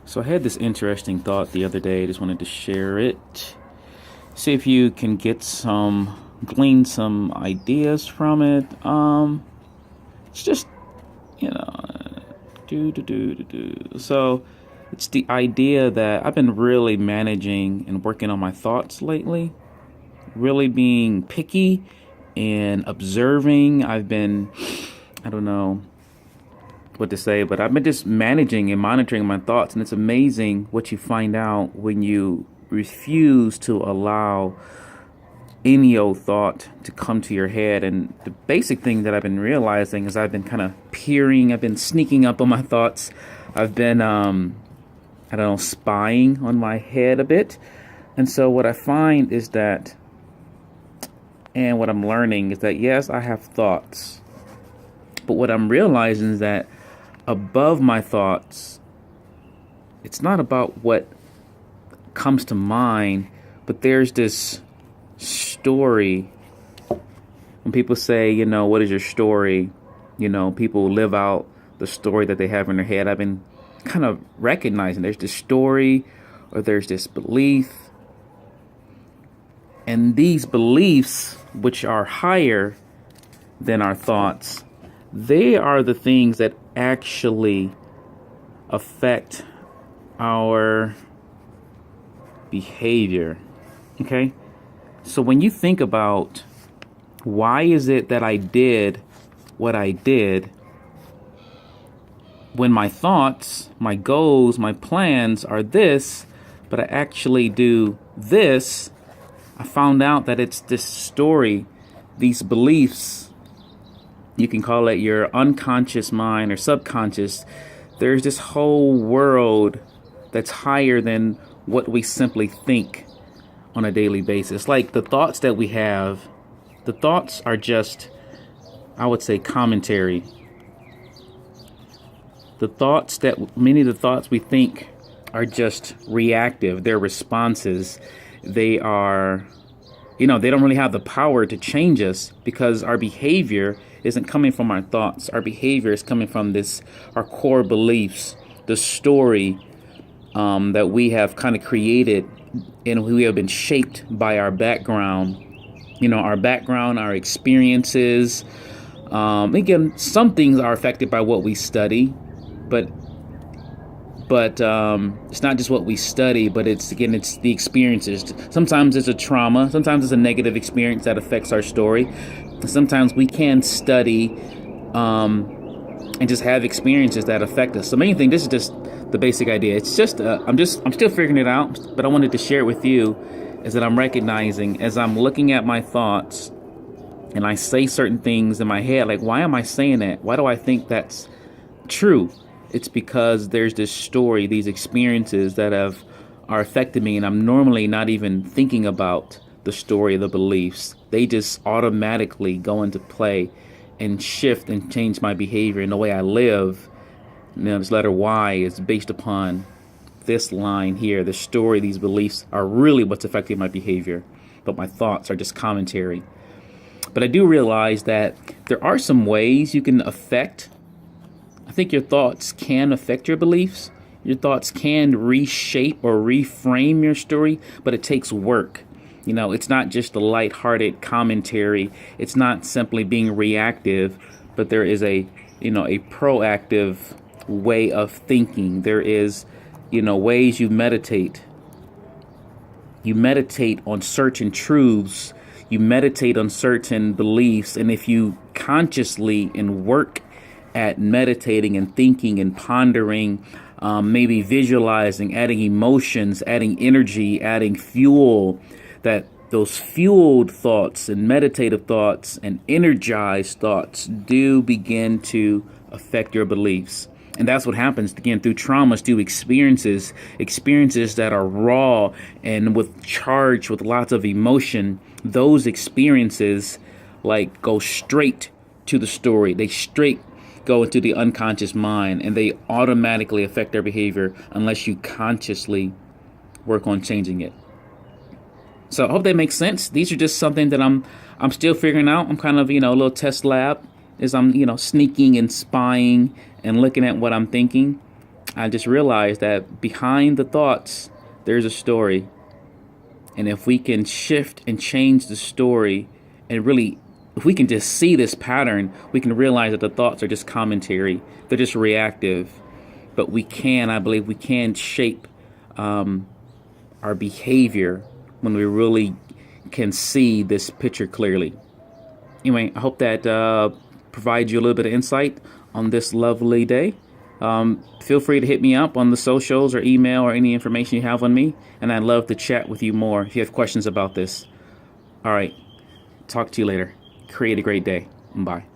So I had this interesting thought the other day. I just wanted to share it. See if you can glean some ideas from it. It's just, you know, So it's the idea that I've been really managing and working on my thoughts lately. Really being picky and observing. I don't know what to say, but I've been just managing and monitoring my thoughts, and it's amazing what you find out when you refuse to allow any old thought to come to your head. And the basic thing that I've been realizing is I've been kind of I've been sneaking up on my thoughts. I've been, I don't know, spying on my head a bit. And so what I find is that, and what I'm learning is that, yes, I have thoughts, but what I'm realizing is that above my thoughts, it's not about what comes to mind, but there's this story. When people say, what is your story? People live out the story that they have in their head. I've been kind of recognizing there's this story or there's this belief. And these beliefs, which are higher than our thoughts, they are the things that actually affect our behavior. Okay? So when you think about why is it that I did what I did, when my thoughts, my goals, my plans are this, but I actually do this, I found out that it's this story, these beliefs. You can call it your unconscious mind or subconscious. There's this whole world that's higher than what we simply think on a daily basis. Like the thoughts that we have, the thoughts are just, I would say, commentary. Many of the thoughts we think are just reactive. They're responses. They are, they don't really have the power to change us because our behavior isn't coming from our thoughts. Our behavior is coming from our core beliefs, the story that we have kind of created, and we have been shaped by our background. Our experiences. Again, some things are affected by what we study, but it's not just what we study, but it's the experiences. Sometimes it's a trauma. Sometimes it's a negative experience that affects our story. Sometimes we can study and just have experiences that affect us. So main thing, this is just the basic idea. It's just I'm still figuring it out, but I wanted to share it with you, is that I'm recognizing as I'm looking at my thoughts and I say certain things in my head, like, why am I saying that? Why do I think that's true? It's because there's this story, these experiences that are affecting me, and I'm normally not even thinking about the story, the beliefs. They just automatically go into play and shift and change my behavior and the way I live. This letter Y is based upon this line here. The story, these beliefs are really what's affecting my behavior, but my thoughts are just commentary. But I do realize that there are some ways you can I think your thoughts can affect your beliefs. Your thoughts can reshape or reframe your story, but it takes work. It's not just a lighthearted commentary. It's not simply being reactive, but there is a proactive way of thinking. There is, ways you meditate. You meditate on certain truths. You meditate on certain beliefs. And if you consciously and work at meditating and thinking and pondering, maybe visualizing, adding emotions, adding energy, adding fuel, that those fueled thoughts and meditative thoughts and energized thoughts do begin to affect your beliefs. And that's what happens, again, through traumas, through experiences that are raw and charged with lots of emotion. Those experiences go straight to the story. They straight go into the unconscious mind, and they automatically affect their behavior unless you consciously work on changing it. So I hope that makes sense. These are just something that I'm still figuring out. I'm kind of, a little test lab as I'm, sneaking and spying and looking at what I'm thinking. I just realized that behind the thoughts, there's a story. And if we can shift and change the story and really, if we can just see this pattern, we can realize that the thoughts are just commentary. They're just reactive. But I believe we can shape our behavior when we really can see this picture clearly. Anyway, I hope that provides you a little bit of insight on this lovely day. Feel free to hit me up on the socials or email or any information you have on me, and I'd love to chat with you more if you have questions about this. All right, talk to you later. Create a great day. Bye.